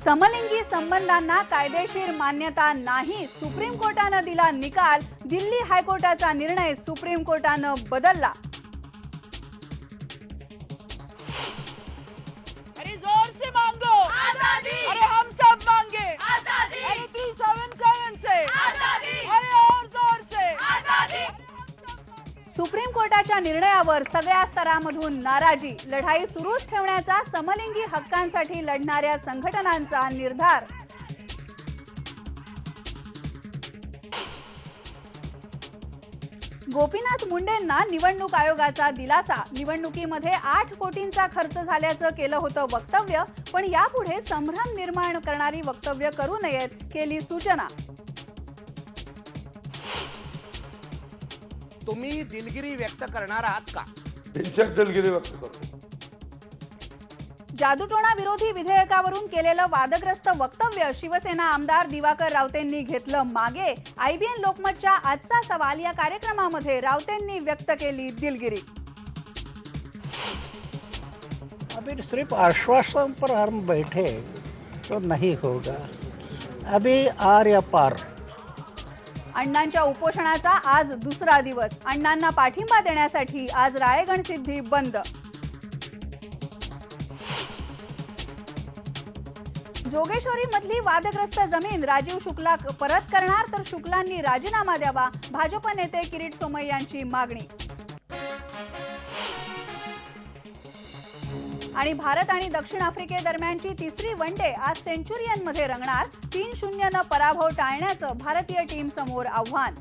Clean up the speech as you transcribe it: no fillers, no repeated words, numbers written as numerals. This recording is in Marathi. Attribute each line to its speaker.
Speaker 1: समलिंगी संबंधांना कायदेशीर मान्यता नाही, सुप्रीम कोर्टाने दिला निकाल। दिल्ली हायकोर्टाचा निर्णय सुप्रीम कोर्टाने बदलला।
Speaker 2: अरे जोर से मांगो आजादी, अरे हम सब मांगे आजादी, अरे 377 से आजादी, अरे और जोर से आजादी।
Speaker 1: सुप्रीम कोर्टाच्या निर्णयावर सगळ्या स्तरामधून नाराजी। लढाई सुरूच ठेवण्याचा समलिंगी हक्कांसाठी लढणाऱ्या संघटनांचा निर्धार। गोपीनाथ मुंडेंना निवडणूक आयोगाचा दिलासा। निवडणुकीमध्ये 8 कोटींचा खर्च झाल्याचं केलं होतं वक्तव्य, पण यापुढे संभ्रम निर्माण करणारी वक्तव्य करू नयेत, केली सूचना।
Speaker 3: तुम्ही दिलगिरी व्यक्त करणार आहात का?
Speaker 4: दिलगिरी व्यक्त करतो।
Speaker 1: जादूटोणा विरोधी विधेयकावरून केलेलं वादग्रस्त वक्तव्य शिवसेना आमदार दिवाकर रावतेंनी घेतलं मागे। IBN लोकमतच्या आजचा सवाल या कार्यक्रमामध्ये रावतेंनी व्यक्त केली दिलगिरी।
Speaker 5: अभी सिर्फ आश्वासन पर हम बैठे तो नहीं होगा, अभी आर या पार।
Speaker 1: अण्णांच्या उपोषणाचा आज दुसरा दिवस। अण्णांना पाठिंबा देण्यासाठी आज रायगण सिद्धी बंद। जोगेश्वरी मधली वादग्रस्त जमीन राजीव शुक्ला परत करणार, तर शुक्लांनी राजीनामा द्यावा, भाजप नेते किरीट सोमय्यांची मागणी। आणि भारत आणि दक्षिण आफ्रिकेदरम्यानची तिसरी वनडे आज सेंचुरियनमध्ये रंगणार। 3-0 न पराभव टाळण्याचं भारतीय टीम समोर आव्हान।